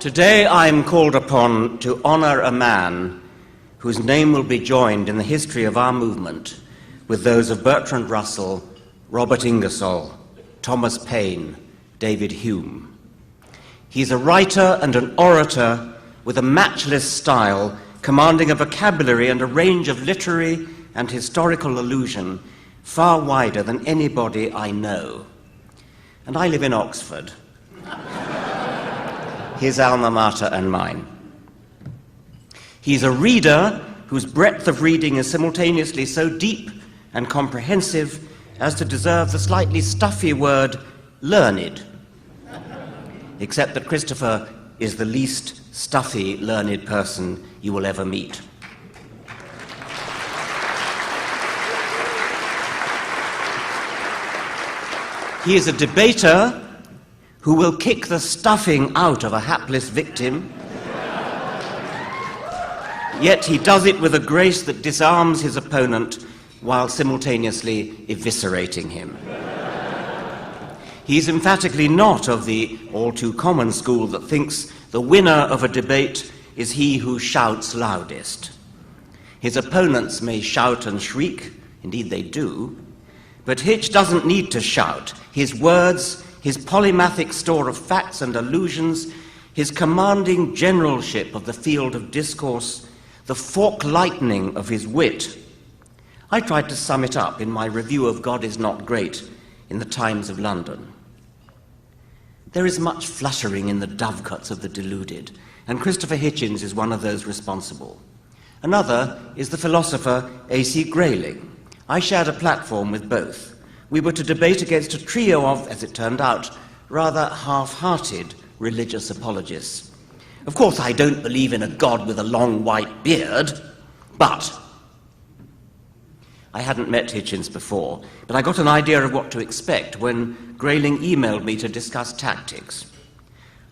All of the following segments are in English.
Today I am called upon to honor a man whose name will be joined in the history of our movement with those of Bertrand Russell, Robert Ingersoll, Thomas Paine, David Hume. He's a writer and an orator with a matchless style, commanding a vocabulary and a range of literary and historical allusion far wider than anybody I know. And I live in Oxford, his alma mater and mine. He's a reader whose breadth of reading is simultaneously so deep and comprehensive as to deserve the slightly stuffy word learned, except that Christopher is the least stuffy, learned person you will ever meet. He is a debater who will kick the stuffing out of a hapless victim, yet he does it with a grace that disarms his opponent while simultaneously eviscerating him. He's emphatically not of the all-too-common school that thinks the winner of a debate is he who shouts loudest. His opponents may shout and shriek, indeed they do, but Hitch doesn't need to shout. His words, his polymathic store of facts and allusions, his commanding generalship of the field of discourse, the fork lightning of his wit. I tried to sum it up in my review of God is Not Great in the Times of London. There is much fluttering in the dovecots of the deluded, and Christopher Hitchens is one of those responsible. Another is the philosopher A.C. Grayling. I shared a platform with both. We were to debate against a trio of, as it turned out, rather half-hearted religious apologists. Of course, I don't believe in a God with a long white beard, but I hadn't met Hitchens before, but I got an idea of what to expect when Grayling emailed me to discuss tactics.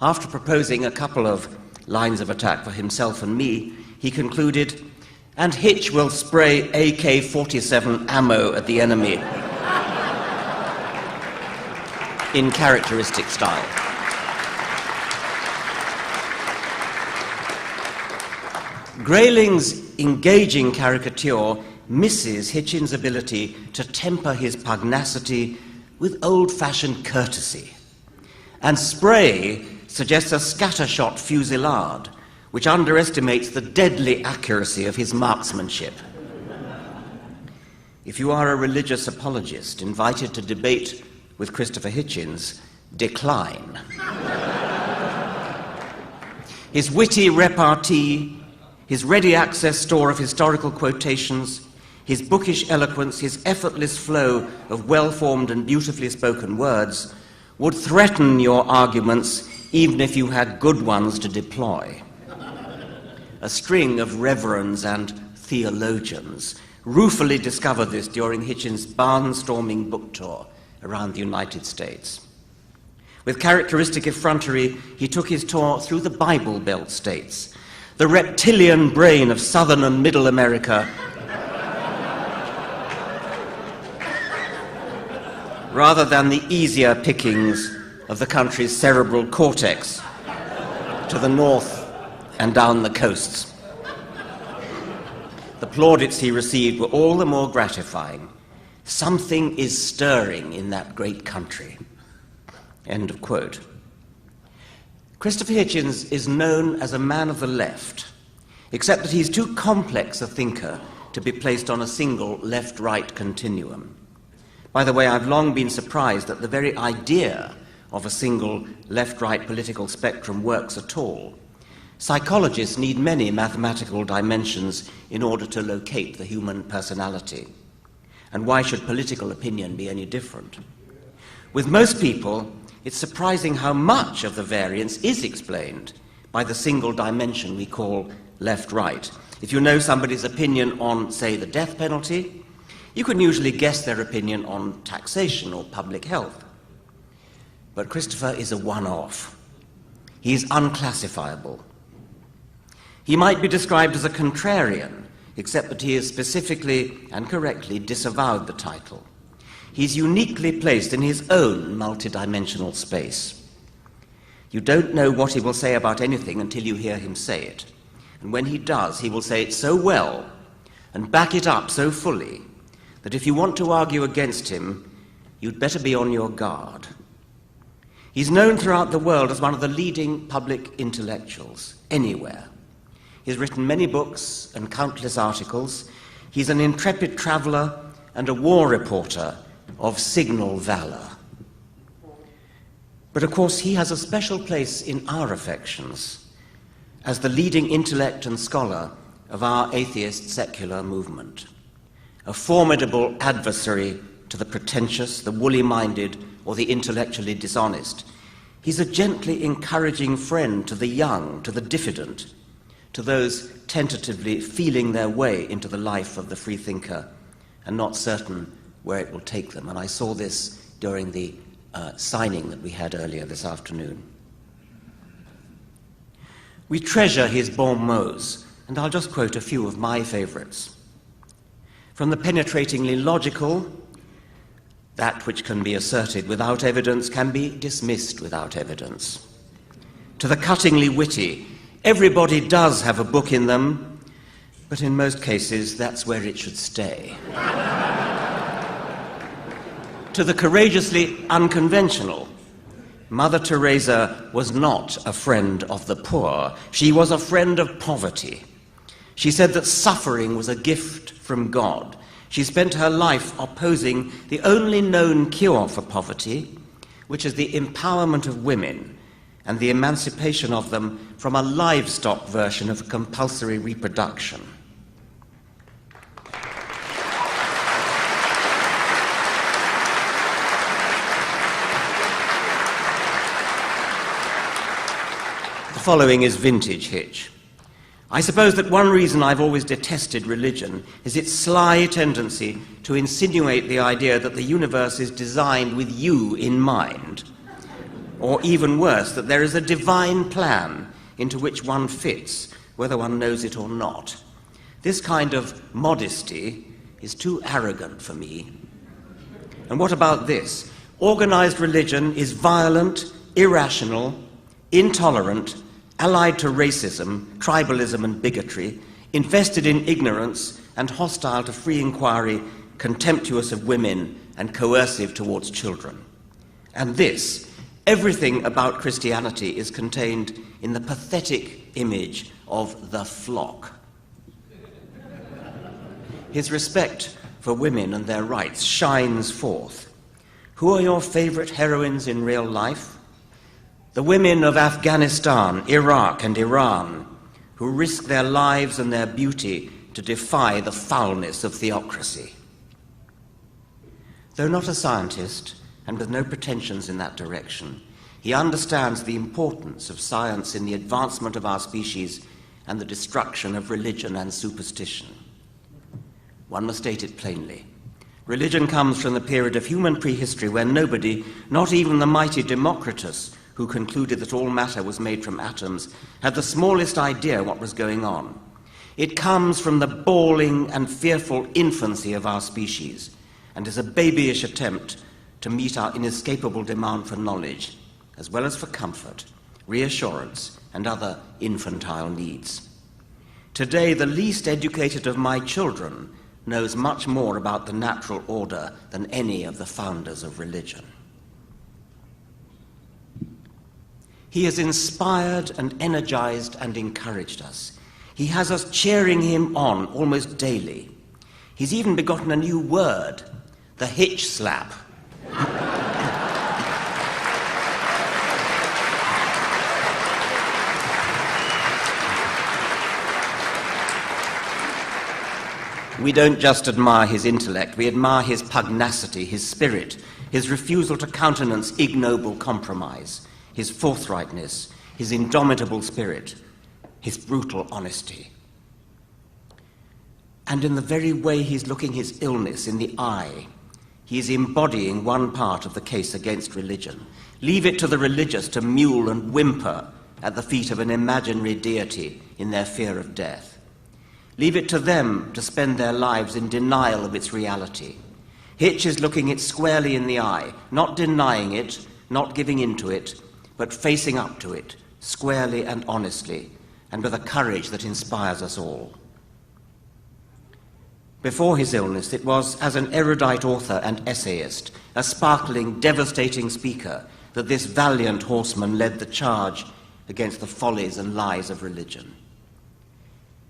After proposing a couple of lines of attack for himself and me, he concluded, "And Hitch will spray AK-47 ammo at the enemy," in characteristic style. Grayling's engaging caricature misses Hitchens' ability to temper his pugnacity with old-fashioned courtesy. And spray suggests a scattershot fusillade, which underestimates the deadly accuracy of his marksmanship. If you are a religious apologist invited to debate with Christopher Hitchens, decline. His witty repartee, his ready access store of historical quotations, his bookish eloquence, his effortless flow of well-formed and beautifully spoken words would threaten your arguments even if you had good ones to deploy. A string of reverends and theologians ruefully discovered this during Hitchens' barnstorming book tour around the United States. With characteristic effrontery, he took his tour through the Bible Belt states, the reptilian brain of Southern and Middle America, rather than the easier pickings of the country's cerebral cortex to the north and down the coasts. The plaudits he received were all the more gratifying. Something is stirring in that great country. End of quote. Christopher Hitchens is known as a man of the left, except that he's too complex a thinker to be placed on a single left-right continuum. By the way, I've long been surprised that the very idea of a single left-right political spectrum works at all. Psychologists need many mathematical dimensions in order to locate the human personality. And why should political opinion be any different? With most people, it's surprising how much of the variance is explained by the single dimension we call left-right. If you know somebody's opinion on, say, the death penalty, you can usually guess their opinion on taxation or public health. But Christopher is a one-off. He is unclassifiable. He might be described as a contrarian, except that he has specifically and correctly disavowed the title. He's uniquely placed in his own multidimensional space. You don't know what he will say about anything until you hear him say it. And when he does, he will say it so well and back it up so fully that if you want to argue against him, you'd better be on your guard. He's known throughout the world as one of the leading public intellectuals, anywhere. He's written many books and countless articles. He's an intrepid traveller and a war reporter of signal valour. But of course, he has a special place in our affections as the leading intellect and scholar of our atheist secular movement, a formidable adversary to the pretentious, the woolly-minded, or the intellectually dishonest. He's a gently encouraging friend to the young, to the diffident, to those tentatively feeling their way into the life of the freethinker and not certain where it will take them. And I saw this during the signing that we had earlier this afternoon. We treasure his bon mots, and I'll just quote a few of my favourites. From the penetratingly logical, that which can be asserted without evidence can be dismissed without evidence, to the cuttingly witty, everybody does have a book in them, but in most cases that's where it should stay. To the courageously unconventional, Mother Teresa was not a friend of the poor, she was a friend of poverty. She said that suffering was a gift from God. She spent her life opposing the only known cure for poverty, which is the empowerment of women and the emancipation of them from a livestock version of compulsory reproduction. The following is vintage Hitch. I suppose that one reason I've always detested religion is its sly tendency to insinuate the idea that the universe is designed with you in mind, or even worse, that there is a divine plan into which one fits, whether one knows it or not. This kind of modesty is too arrogant for me. And what about this? Organized religion is violent, irrational, intolerant, allied to racism, tribalism and bigotry, invested in ignorance and hostile to free inquiry, contemptuous of women and coercive towards children. And this, everything about Christianity is contained in the pathetic image of the flock. His respect for women and their rights shines forth. Who are your favorite heroines in real life? The women of Afghanistan, Iraq and Iran, who risk their lives and their beauty to defy the foulness of theocracy. Though not a scientist, and with no pretensions in that direction, he understands the importance of science in the advancement of our species and the destruction of religion and superstition. One must state it plainly. Religion comes from the period of human prehistory when nobody, not even the mighty Democritus, who concluded that all matter was made from atoms, had the smallest idea what was going on. It comes from the bawling and fearful infancy of our species, and is a babyish attempt to meet our inescapable demand for knowledge, as well as for comfort, reassurance, and other infantile needs. Today, the least educated of my children knows much more about the natural order than any of the founders of religion. He has inspired and energized and encouraged us. He has us cheering him on almost daily. He's even begotten a new word, the hitch slap. We don't just admire his intellect, we admire his pugnacity, his spirit, his refusal to countenance ignoble compromise, his forthrightness, his indomitable spirit, his brutal honesty. And in the very way he's looking his illness in the eye, he is embodying one part of the case against religion. Leave it to the religious to mule and whimper at the feet of an imaginary deity in their fear of death. Leave it to them to spend their lives in denial of its reality. Hitch is looking it squarely in the eye, not denying it, not giving in to it, but facing up to it squarely and honestly, and with a courage that inspires us all. Before his illness, it was as an erudite author and essayist, a sparkling, devastating speaker, that this valiant horseman led the charge against the follies and lies of religion.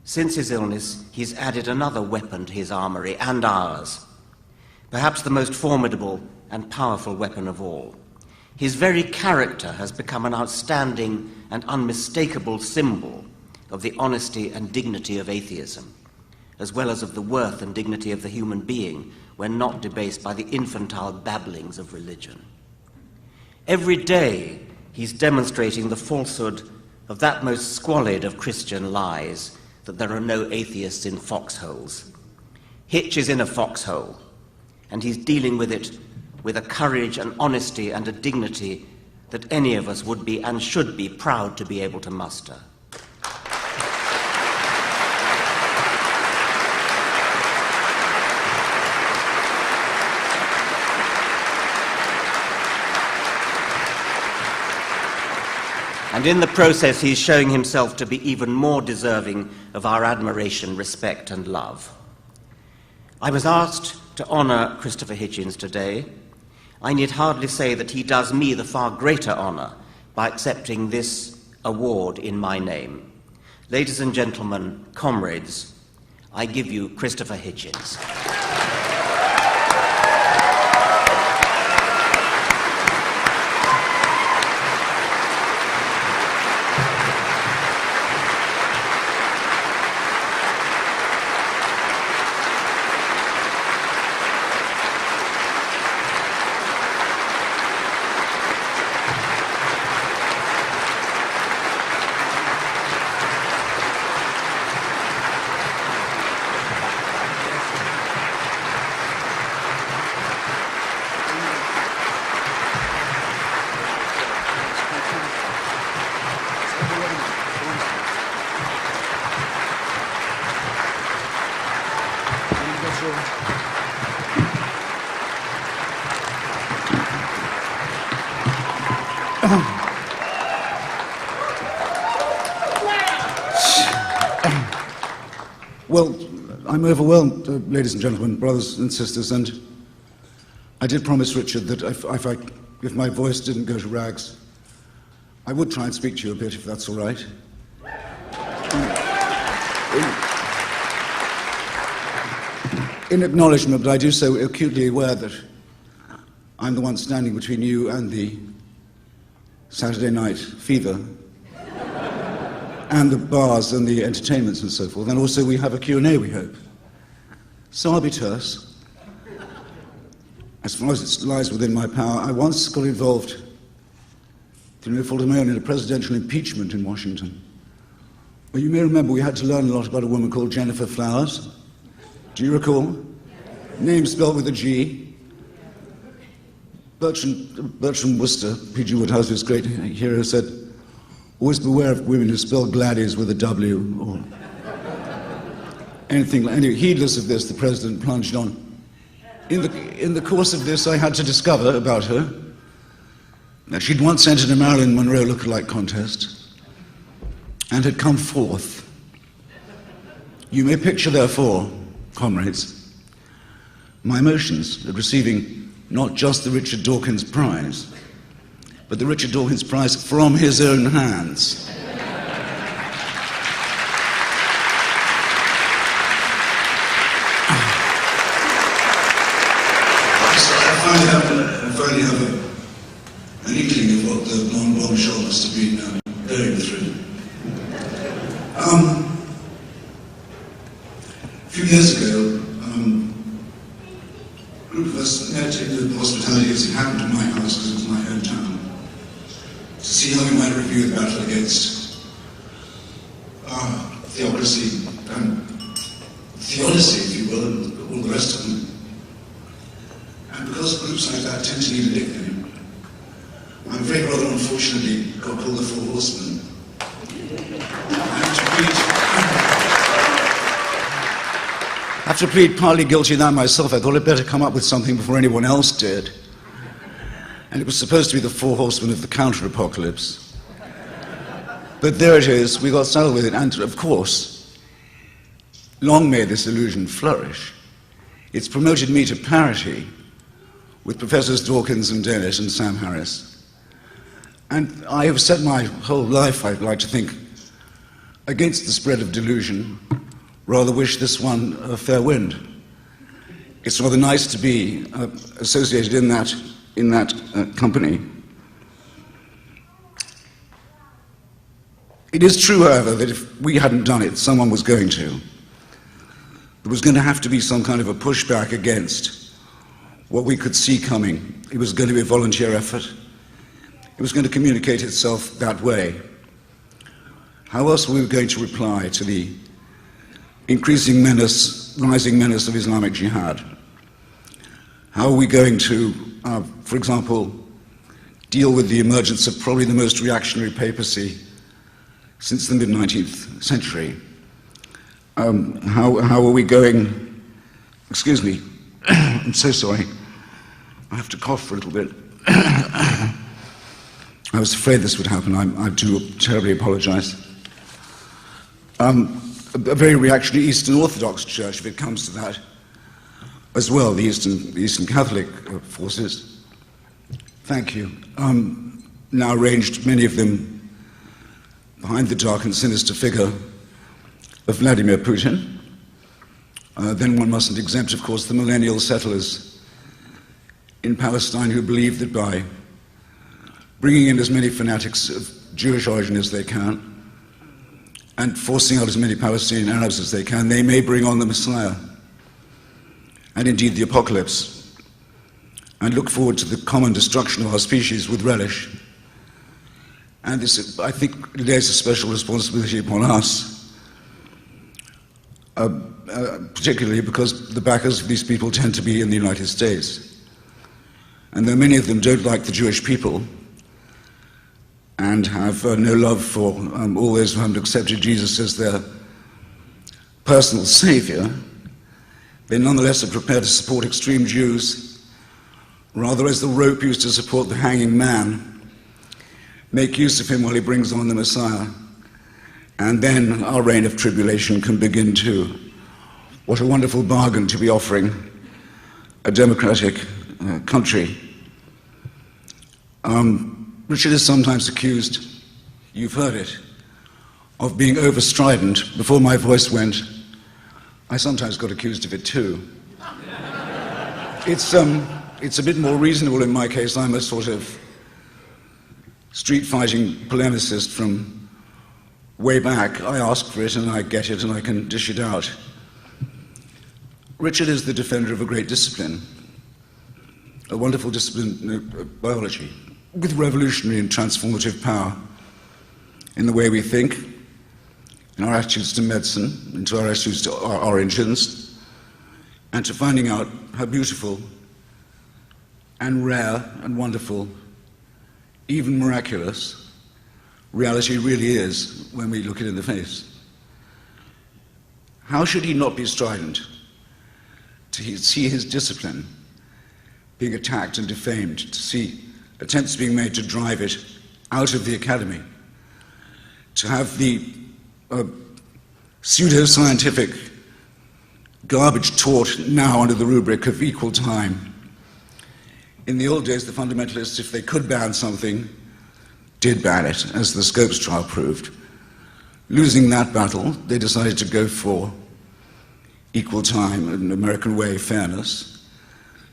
Since his illness, he's added another weapon to his armory, and ours, perhaps the most formidable and powerful weapon of all. His very character has become an outstanding and unmistakable symbol of the honesty and dignity of atheism, as well as of the worth and dignity of the human being when not debased by the infantile babblings of religion. Every day he's demonstrating the falsehood of that most squalid of Christian lies, that there are no atheists in foxholes. Hitch is in a foxhole, and he's dealing with it with a courage, an honesty, and a dignity that any of us would be and should be proud to be able to muster. And in the process, he's showing himself to be even more deserving of our admiration, respect, and love. I was asked to honour Christopher Hitchens today. I need hardly say that he does me the far greater honour by accepting this award in my name. Ladies and gentlemen, comrades, I give you Christopher Hitchens. Well, I'm overwhelmed, ladies and gentlemen, brothers and sisters, and I did promise Richard that if my voice didn't go to rags, I would try and speak to you a bit, if that's all right. In acknowledgement, but I do so acutely aware that I'm the one standing between you and the Saturday night fever, and the bars and the entertainments and so forth. And also we have a Q&A, we hope. So I'll be terse. As far as it lies within my power, I once got involved, through no fault of my own, in a presidential impeachment in Washington. Well, you may remember we had to learn a lot about a woman called Jennifer Flowers. Do you recall? Name spelled with a G. Bertram Wooster, P.G. Woodhouse's great hero, said, always beware of women who spell Gladys with a W or anything like. Anyway, heedless of this, the president plunged on. In the course of this, I had to discover about her that she'd once entered a Marilyn Monroe lookalike contest and had come fourth. You may picture, therefore, comrades, my emotions at receiving not just the Richard Dawkins Prize, but the Richard Dawkins Prize from his own hands. I finally have an inkling of what the bombshell must have been going through. A few years ago, a group of us met in the hospitality as it happened to my house because it was my hometown, to see how we might review the battle against theocracy and theodicy, if you will, and all the rest of them. And because groups like that tend to need a nickname, I'm afraid rather unfortunately got called the Four Horsemen. I have to plead partly guilty of that myself. I thought I'd better come up with something before anyone else did. and it was supposed to be the four horsemen of the counter-apocalypse. But there it is, we got settled with it, and of course, long may this illusion flourish. It's promoted me to parity with Professors Dawkins and Dennett and Sam Harris. And I have set my whole life, I'd like to think, against the spread of delusion, rather wish this one a fair wind. It's rather nice to be associated in that company. It is true, however, that if we hadn't done it, someone was going to. There was going to have to be some kind of a pushback against what we could see coming. It was going to be a volunteer effort. It was going to communicate itself that way. How else were we going to reply to the increasing menace, rising menace of Islamic jihad? How are we going to, for example, deal with the emergence of probably the most reactionary papacy since the mid-19th century? How are we going, excuse me, I'm so sorry, I have to cough for a little bit. I was afraid this would happen. I do terribly apologize. A very reactionary Eastern Orthodox church, if it comes to that, as well, the Eastern Catholic forces. Thank you. Now arranged, many of them, behind the dark and sinister figure of Vladimir Putin. Then one mustn't exempt, of course, the millennial settlers in Palestine who believe that by bringing in as many fanatics of Jewish origin as they can and forcing out as many Palestinian Arabs as they can, they may bring on the Messiah and indeed the apocalypse, and look forward to the common destruction of our species with relish. And this, I think, lays a special responsibility upon us, particularly because the backers of these people tend to be in the United States. And though many of them don't like the Jewish people and have no love for all those who haven't accepted Jesus as their personal savior, they nonetheless are prepared to support extreme Jews, rather as the rope used to support the hanging man, make use of him while he brings on the Messiah, and then our reign of tribulation can begin too. What a wonderful bargain to be offering a democratic country. Richard is sometimes accused, you've heard it, of being overstrident. Before my voice went, I sometimes got accused of it too. It's a bit more reasonable in my case. I'm a sort of street-fighting polemicist from way back. I ask for it and I get it and I can dish it out. Richard is the defender of a great discipline, a wonderful discipline, biology, with revolutionary and transformative power in the way we think, in our attitudes to medicine, into our attitudes to our origins, and to finding out how beautiful and rare and wonderful, even miraculous, reality really is when we look it in the face. How should he not be strident to see his discipline being attacked and defamed, to see attempts being made to drive it out of the academy, to have the pseudo-scientific garbage taught now under the rubric of equal time. In the old days, the fundamentalists, if they could ban something, did ban it, as the Scopes trial proved. Losing that battle, they decided to go for equal time, an American way, fairness.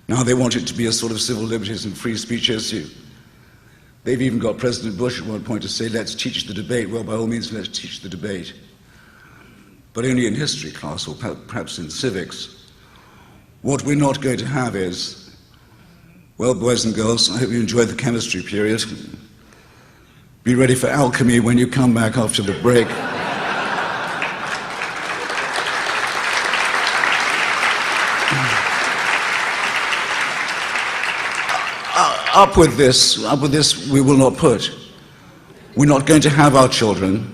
Now they want it to be a sort of civil liberties and free speech issue. They've even got President Bush at one point to say, let's teach the debate. Well, by all means, let's teach the debate. But only in history class, or perhaps in civics. What we're not going to have is, well, boys and girls, I hope you enjoyed the chemistry period. Be ready for alchemy when you come back after the break. Up with this we will not put. We're not going to have our children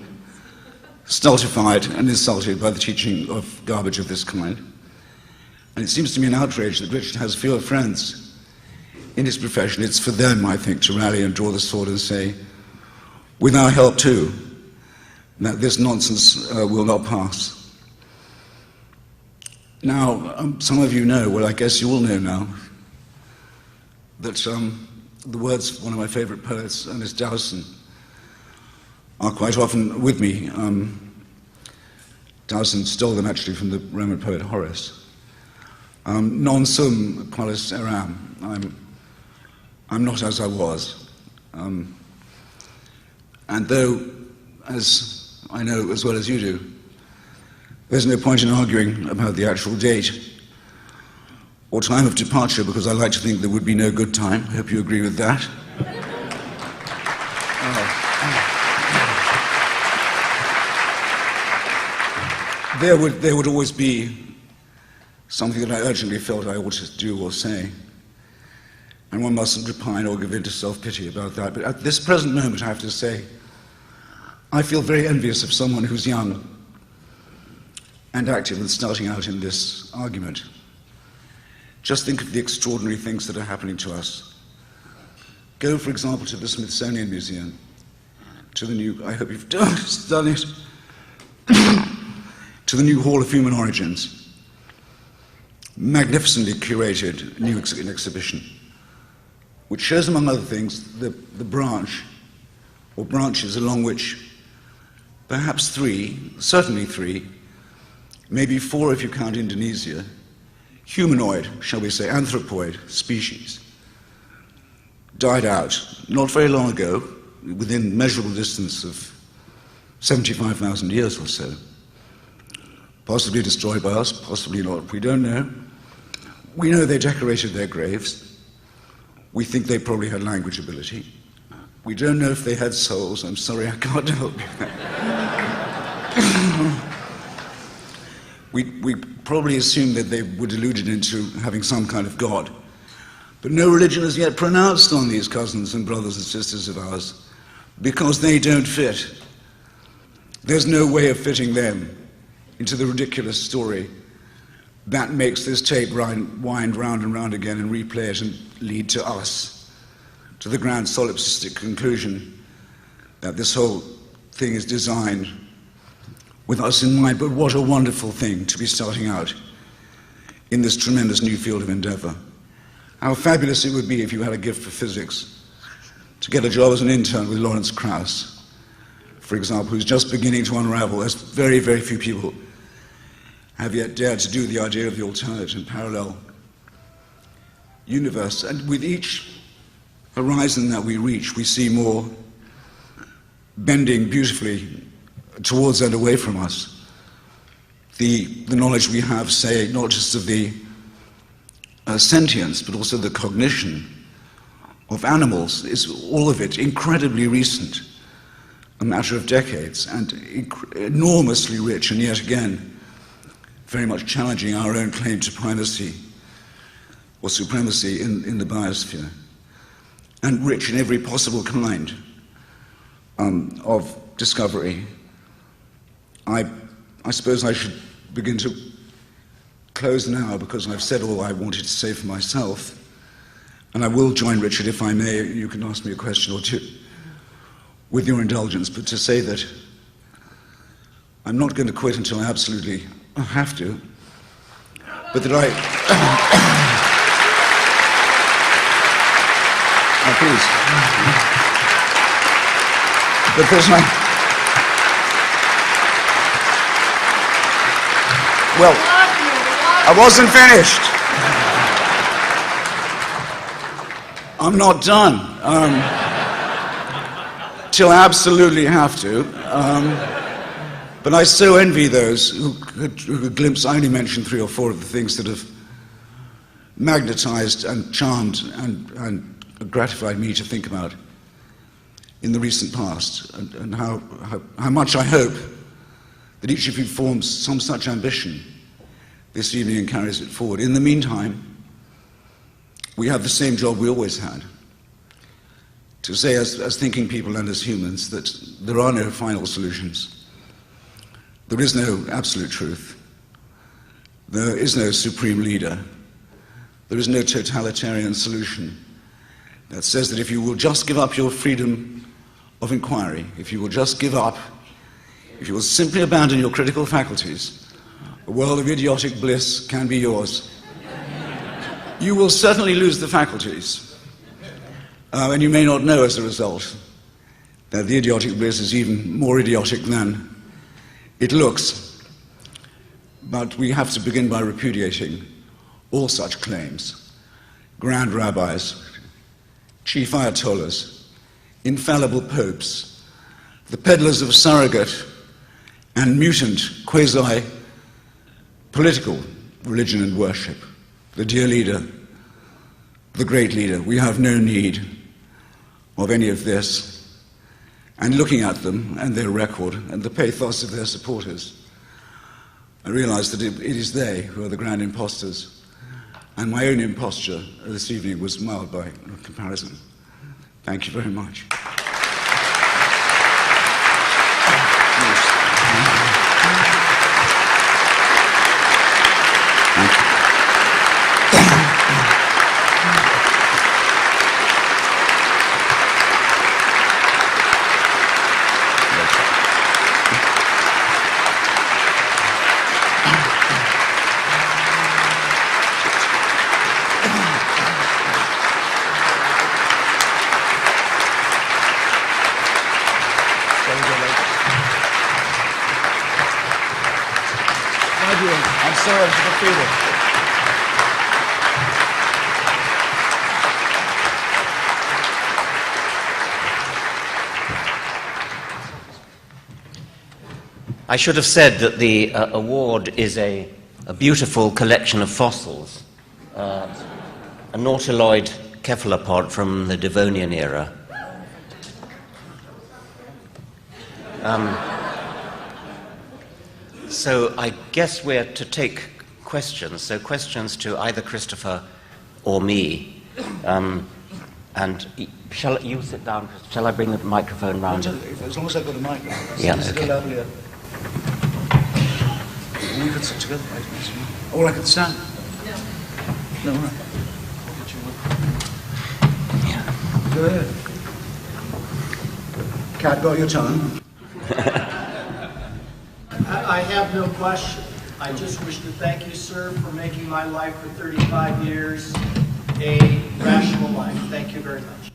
stultified and insulted by the teaching of garbage of this kind. And it seems to me an outrage that Richard has fewer friends in his profession, it's for them, I think, to rally and draw the sword and say, with our help too, that this nonsense will not pass. Now, some of you know, well, I guess you all know now, that the words of one of my favorite poets, Ernest Dowson, are quite often with me. Dowson stole them actually from the Roman poet Horace. Non sum qualis eram. I'm not as I was. And though, as I know as well as you do, there's no point in arguing about the actual date or time of departure, because I like to think there would be no good time. I hope you agree with that. There would always be something that I urgently felt I ought to do or say, and one mustn't repine or give in to self-pity about that. But at this present moment, I have to say, I feel very envious of someone who's young and active and starting out in this argument. Just think of the extraordinary things that are happening to us. Go, for example, to the Smithsonian Museum, to the new, I hope you've done it, to the new Hall of Human Origins. Magnificently curated new exhibition, which shows, among other things, the branch, or branches along which perhaps certainly three, maybe four if you count Indonesia, humanoid, shall we say, anthropoid species died out not very long ago, within measurable distance of 75,000 years or so. Possibly destroyed by us, possibly not, we don't know. We know they decorated their graves. We think they probably had language ability. We don't know if they had souls. I'm sorry, I can't help you. We probably assumed that they were deluded into having some kind of God. But no religion is yet pronounced on these cousins and brothers and sisters of ours, because they don't fit. There's no way of fitting them into the ridiculous story that makes this tape wind round and round again and replay it and lead to us, to the grand solipsistic conclusion that this whole thing is designed with us in mind. But what a wonderful thing to be starting out in this tremendous new field of endeavor. How fabulous it would be if you had a gift for physics to get a job as an intern with Lawrence Krauss, for example, who's just beginning to unravel, as very, very few people have yet dared to do, the idea of the alternate and parallel universe. And with each horizon that we reach, we see more bending beautifully towards and away from us. The knowledge we have, say, not just of the sentience, but also the cognition of animals, is all of it incredibly recent, a matter of decades, and enormously rich, and yet again, very much challenging our own claim to primacy or supremacy in the biosphere, and rich in every possible kind of discovery. I suppose I should begin to close now, because I've said all I wanted to say for myself, and I will join Richard, if I may. You can ask me a question or two with your indulgence, but to say that I'm not going to quit until I absolutely have to, but that please. But there's well, I wasn't finished. I'm not done. Till I absolutely have to. But I so envy those who could glimpse. I only mentioned 3 or 4 of the things that have magnetized and charmed and gratified me to think about in the recent past, and how much I hope that each of you forms some such ambition this evening and carries it forward. In the meantime, we have the same job we always had, to say as thinking people and as humans that there are no final solutions. There is no absolute truth. There is no supreme leader. There is no totalitarian solution that says that if you will just give up your freedom of inquiry, if you will just give up, if you will simply abandon your critical faculties, a world of idiotic bliss can be yours. You will certainly lose the faculties, and you may not know as a result that the idiotic bliss is even more idiotic than it looks. But we have to begin by repudiating all such claims. Grand rabbis, chief ayatollahs, infallible popes, the peddlers of surrogate and mutant quasi-political religion and worship, the dear leader, the great leader. We have no need of any of this. And looking at them and their record and the pathos of their supporters, I realized that it is they who are the grand impostors, and my own imposture this evening was mild by comparison. Thank you very much. I'm sorry for the freedom. I should have said that the award is a beautiful collection of fossils, a nautiloid cephalopod from the Devonian era. So I guess we're to take questions. So questions to either Christopher or me. And shall you sit down? Shall I bring the microphone round? As long as I've got a microphone. Yeah, Is okay. it lovely? We could sit together. Or I could stand. No, all right. Yeah. Go ahead. Cat, got your tongue? I have no question. I just wish to thank you, sir, for making my life for 35 years a rational life. Thank you very much.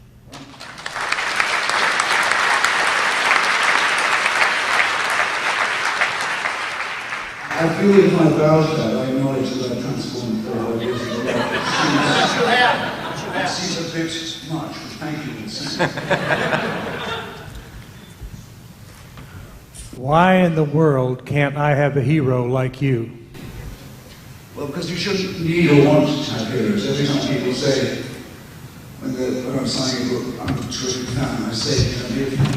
I feel if I vouch that, I acknowledge that I've transformed 35 years ago. Yes, you have. Yes, you That have. seems a bit much, but thank you. Why in the world can't I have a hero like you? Well, because you shouldn't need or want to have heroes. Every time people say, when I'm signing a book, I'm a terrific fan, I say, can I be a fan?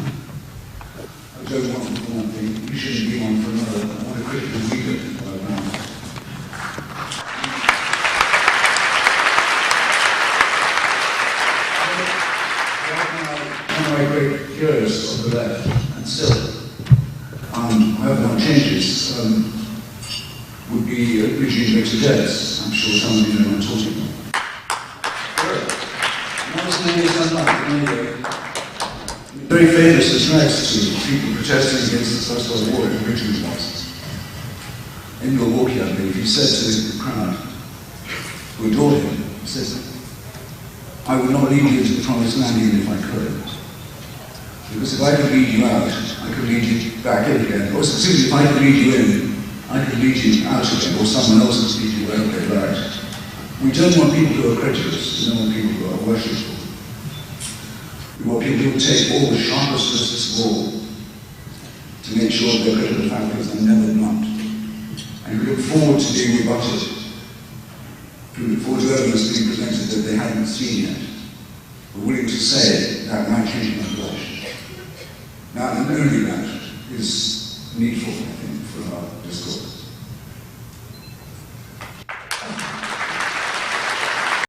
I don't want them for one thing, you shouldn't be one for another. I want a critical reader for one. One of my great heroes of the left, and still, however one changes, would be Eugene Victor-Jess. I'm sure some of you know what I'm talking about. That was many years unlike, anyway. Very famous as next to people protesting against the First World War in Richmond was. In Milwaukee, I believe, he said to the crowd who adored him, he says, I would not lead you into the promised land even if I could. Because if I could lead you out, I could lead you back in again. Or excuse me, if I could lead you in, I could lead you out again, or someone else would lead you wherever they like. We don't want people who are credulous, we don't want people who are worshipful. We want people who take all the sharpest justice of all to make sure their critical faculties are never blunt. And we look forward to being rebutted. We look forward to evidence being presented that they haven't seen yet. We're willing to say that might change my flesh. Now, and only that is needful, I think, for our discourse.